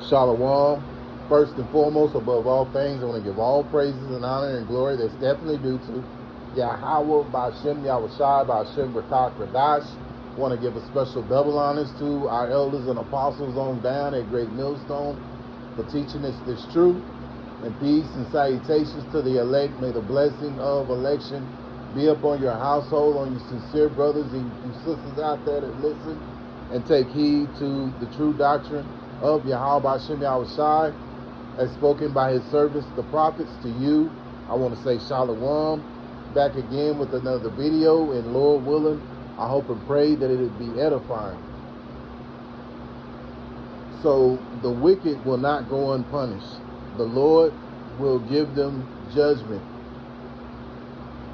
Shalom. First and foremost, above all things, I want to give all praises and honor and glory that's definitely due to Yahweh, Ba'Shem, Yahushai, Ba'Shem, B'Kak, Radash. I want to give a special double honors to our elders and apostles on down at Great Millstone for teaching us this truth. And peace and salutations to the elect. May the blessing of election be upon your household, on your sincere brothers and you sisters out there that listen and take heed to the true doctrine of Yahweh Ba'Shem Yahushai as spoken by his servants, the prophets. To you, I want to say Shalom. Back again with another video, and Lord willing, I hope and pray that it would be edifying. So the wicked will not go unpunished. The Lord will give them judgment.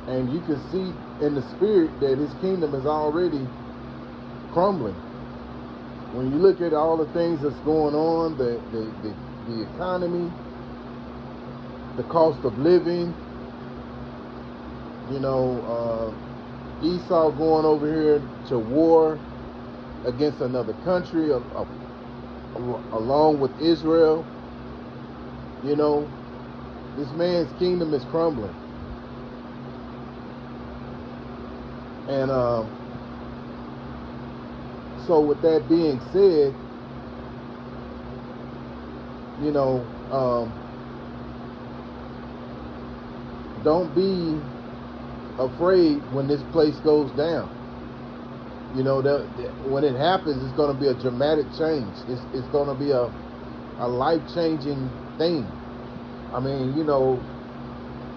And you can see in the spirit that his kingdom is already crumbling. When you look at all the things that's going on, the economy, the cost of living, Esau going over here to war against another country along with Israel. This man's kingdom is crumbling. And so with that being said, don't be afraid when this place goes down. When it happens, it's going to be a dramatic change. It's going to be a life-changing thing. I mean,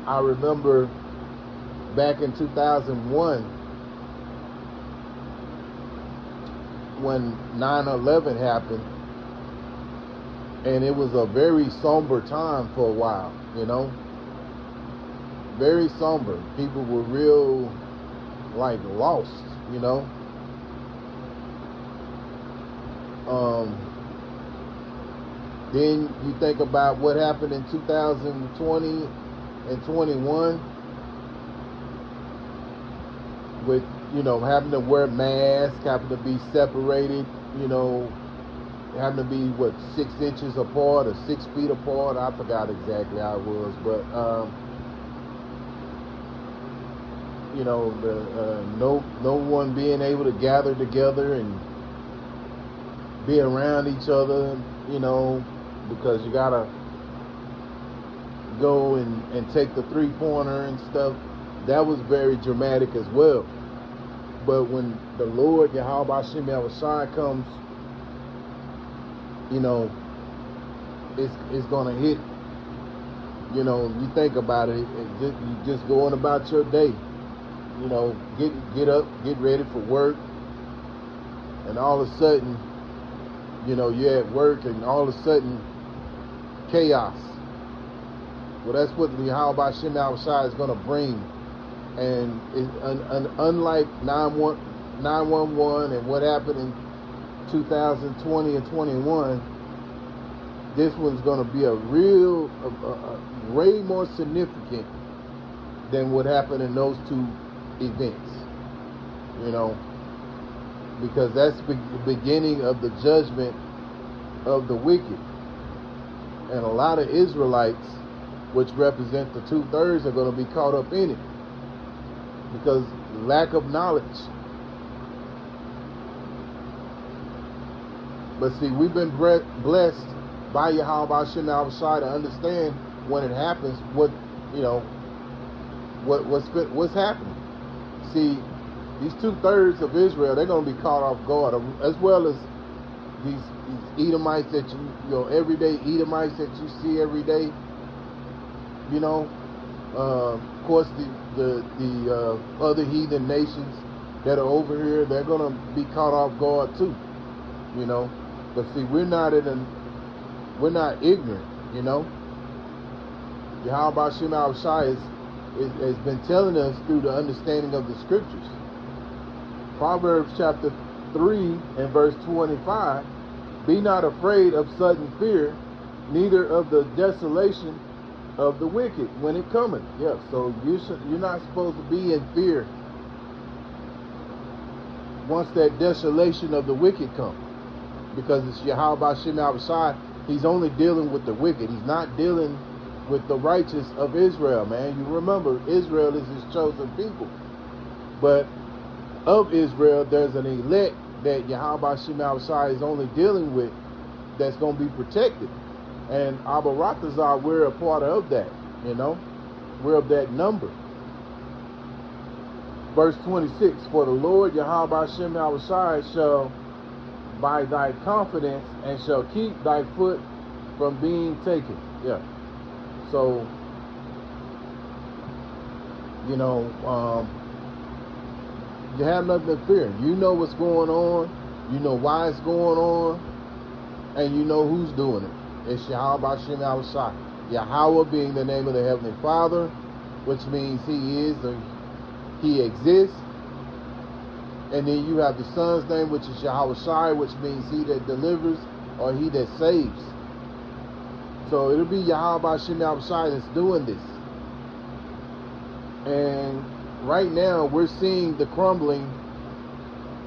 I remember back in 2001 when 9/11 happened, and it was a very somber time for a while, very somber. People were real, lost, Then you think about what happened in 2020 and 21 with, having to wear masks, having to be separated, having to be, 6 inches apart or 6 feet apart. I forgot exactly how it was, but, no one being able to gather together and be around each other, because you gotta go and take the 3-pointer and stuff. That was very dramatic as well. But when the Lord Yahweh Ba'Shem Yahushai comes, it's gonna hit. You think about it, you just going about your day. Get up, get ready for work, and all of a sudden, you're at work, and all of a sudden, chaos. Well, that's what the Yahweh Ba'Shem Yahushai is going to bring. And unlike 9/11 and what happened in 2020 and 21, this one's going to be a way more significant than what happened in those two events. Because that's the beginning of the judgment of the wicked. And a lot of Israelites, which represent the 2/3, are going to be caught up in it because lack of knowledge. But see, we've been blessed by Yahweh Ba'Shem Yahushai to understand when it happens what's happening. See, these 2/3 of Israel, they're going to be caught off guard, as well as these Edomites that everyday Edomites that you see every day. Of course, the other heathen nations that are over here, they're going to be caught off guard too. But see, we're not ignorant. Yahweh Ba'Shem Yahushai has been telling us through the understanding of the scriptures. Proverbs chapter 3 and verse 25, be not afraid of sudden fear, neither of the desolation of the wicked when it cometh. Yeah, so you're not supposed to be in fear once that desolation of the wicked comes, because it's Yahweh Ba'Shem Yahushai He's only dealing with the wicked. He's not dealing with the righteous of Israel, man. You remember, Israel is his chosen people. But of Israel, there's an elect that Yahweh Shem Shai is only dealing with that's going to be protected. And Abba Ratazar, we're a part of that, you know. We're of that number. Verse 26, for the Lord Yahweh Shem Shai shall by thy confidence and shall keep thy foot from being taken. Yeah. So, you know, you have nothing to fear. You know what's going on. You know why it's going on. And you know who's doing it. It's Yahweh Shem Shai. Yahweh being the name of the Heavenly Father, which means He is or He exists. And then you have the Son's name, which is Yahweh Shai, which means He that delivers or He that saves. So it'll be Yahweh Shem Shai that's doing this. And right now we're seeing the crumbling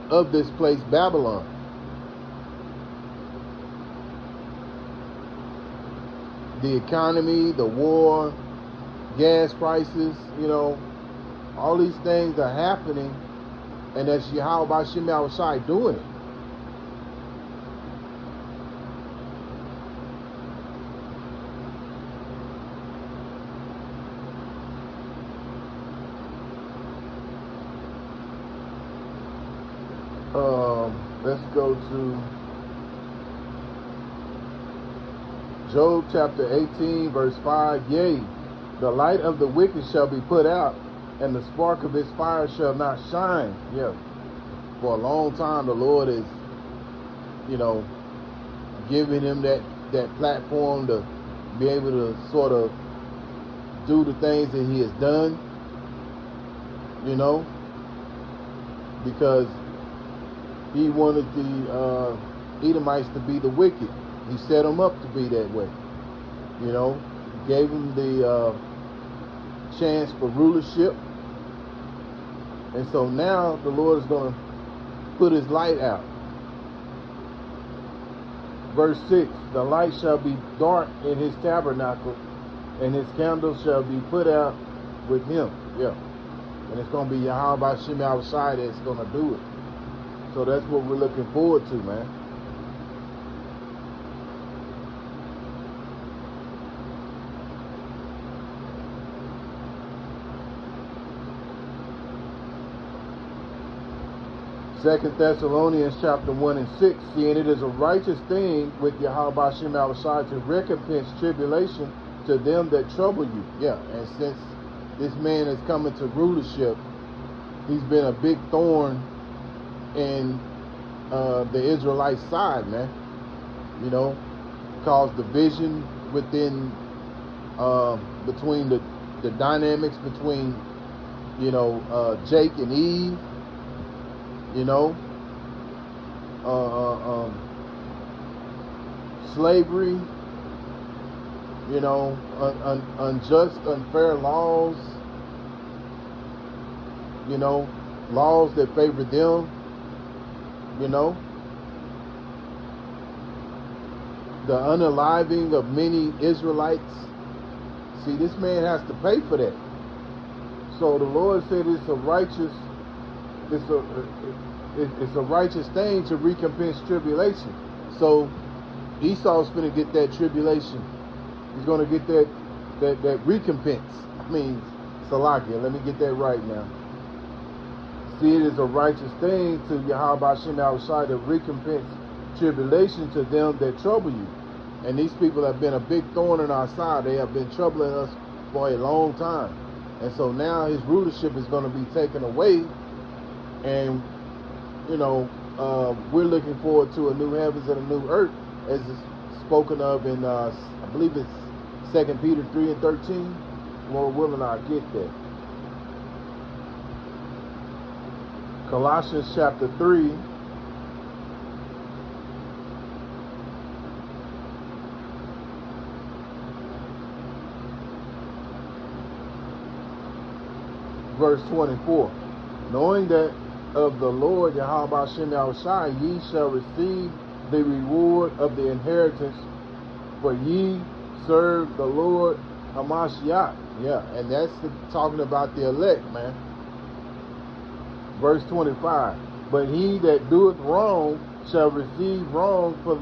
of this place, Babylon. The economy, the war, gas prices, you know, all these things are happening, and that's Yahweh Shem Shai doing it. Let's go to Job chapter 18, verse 5. Yea, the light of the wicked shall be put out, and the spark of his fire shall not shine. Yeah. For a long time, the Lord is, you know, giving him that platform to be able to sort of do the things that he has done, you know, because he wanted the Edomites to be the wicked. He set them up to be that way, you know, gave them the chance for rulership. And so now the Lord is going to put his light out. Verse 6, the light shall be dark in his tabernacle, and his candles shall be put out with him. Yeah. And it's going to be Yahweh Shem Shai that's going to do it. So that's what we're looking forward to, man. Second Thessalonians chapter 1 and 6, seeing it is a righteous thing with Yahweh Shem Shai to recompense tribulation to them that trouble you. Yeah, and since this man is coming to rulership, he's been a big thorn in the Israelite side, man. You know, caused division within, between the dynamics between, you know, Jake and Eve. You know, slavery, you know, unjust, unfair laws, you know, laws that favor them, you know, the unaliving of many Israelites. See, this man has to pay for that. So the Lord said it's a righteous thing to recompense tribulation. So Esau's going to get that tribulation. He's going to get that recompense. I mean, Salakia, let me get that right now. See, it is a righteous thing to Yahweh Shem Shai to recompense tribulation to them that trouble you. And these people have been a big thorn in our side. They have been troubling us for a long time. And so now his rulership is going to be taken away. And, you know, we're looking forward to a new heavens and a new earth, as is spoken of in, I believe it's 2 Peter 3 and 13. Lord willing, I'll get there. Colossians chapter 3. Verse 24. Knowing that of the Lord Yahweh Shem Shai ye shall receive the reward of the inheritance For ye serve the Lord Hamashiach. Yeah, and that's talking about the elect, man. Verse 25. But he that doeth wrong shall receive wrong for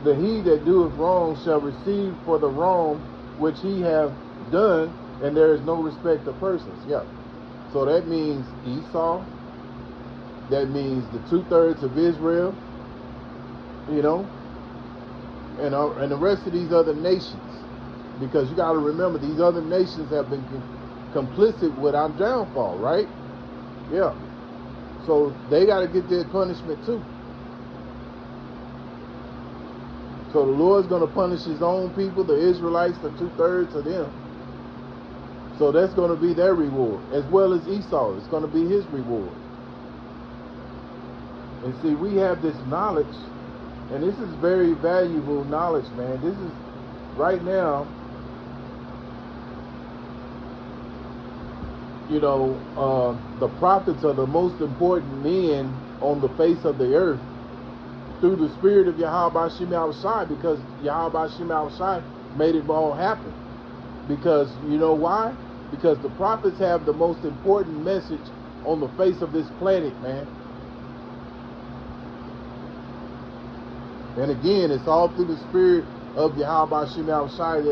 the he that doeth wrong shall receive for the wrong which he have done, and there is no respect of persons. Yeah. So that means Esau. That means the 2/3 of Israel, you know, and the rest of these other nations. Because you got to remember, these other nations have been complicit with our downfall, right? Yeah. So they got to get their punishment too. So the Lord's going to punish his own people, the Israelites, the 2/3 of them. So that's going to be their reward, as well as Esau. It's going to be his reward. And see, we have this knowledge, and this is very valuable knowledge, man. This is, right now, you know, the prophets are the most important men on the face of the earth through the spirit of Yahweh Shem Yahushai, because Yahweh Shem Yahushai made it all happen. Because, you know why? Because the prophets have the most important message on the face of this planet, man. And again, it's all through the spirit of Yahweh Shem Yahushai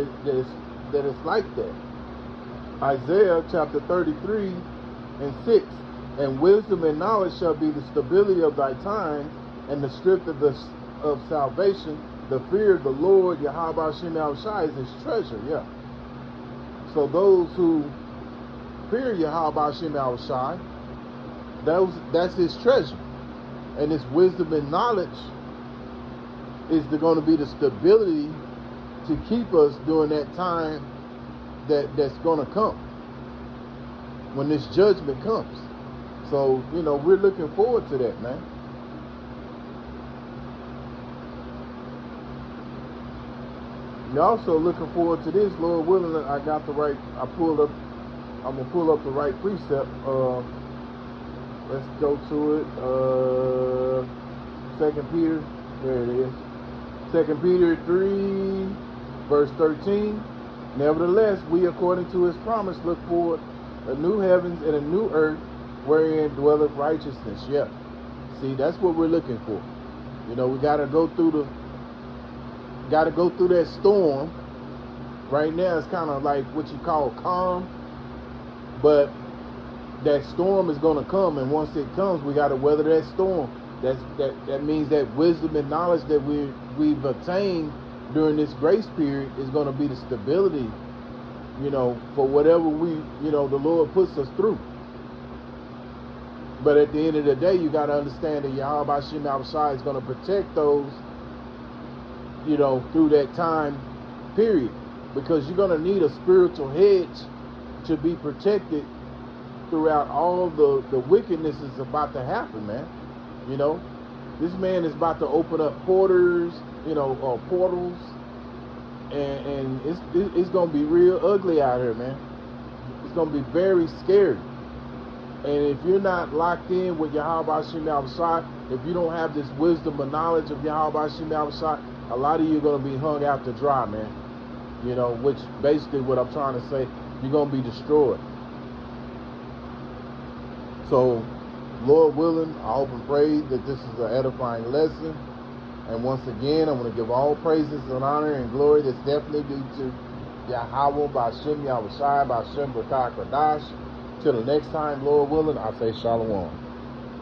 that it's like that. Isaiah chapter 33 and 6. And wisdom and knowledge shall be the stability of thy times, and the strength of salvation. The fear of the Lord Yahweh Shem Yahushai is his treasure. Yeah. So those who fear Yahweh Shem Yahushai, that's his treasure. And his wisdom and knowledge is going to be the stability to keep us during that time that's going to come, when this judgment comes. So, you know, we're looking forward to that, man. You're also looking forward to this, Lord willing. I'm gonna pull up the right precept. Let's go to it. 2 Peter, there it is. 2 Peter 3, verse 13. Nevertheless, we, according to his promise, look forward a new heavens and a new earth, wherein dwelleth righteousness. Yeah. See, that's what we're looking for. You know, we gotta go through that storm. Right now it's kind of like what you call calm, but that storm is going to come, and once it comes, we got to weather that storm. That means that wisdom and knowledge that we've attained during this grace period is going to be the stability, you know, for whatever the Lord puts us through. But at the end of the day, you got to understand that Yahweh Shem Yahushai is going to protect those, you know, through that time period, because you're going to need a spiritual hedge to be protected throughout all the wickedness is about to happen, man. You know, this man is about to open up portals, and it's going to be real ugly out here, man. It's going to be very scary. And if you're not locked in with Yahweh Shem Yahushai, if you don't have this wisdom and knowledge of Yahweh Shem Yahushai, a lot of you are going to be hung out to dry, man. You know, which basically what I'm trying to say, you're going to be destroyed. So, Lord willing, I hope and pray that this is an edifying lesson. And once again, I want to give all praises and honor and glory that's definitely due to Yahweh B'Shem Yahushai B'Shem B'Kah Kadash. Till the next time, Lord willing, I say shalom.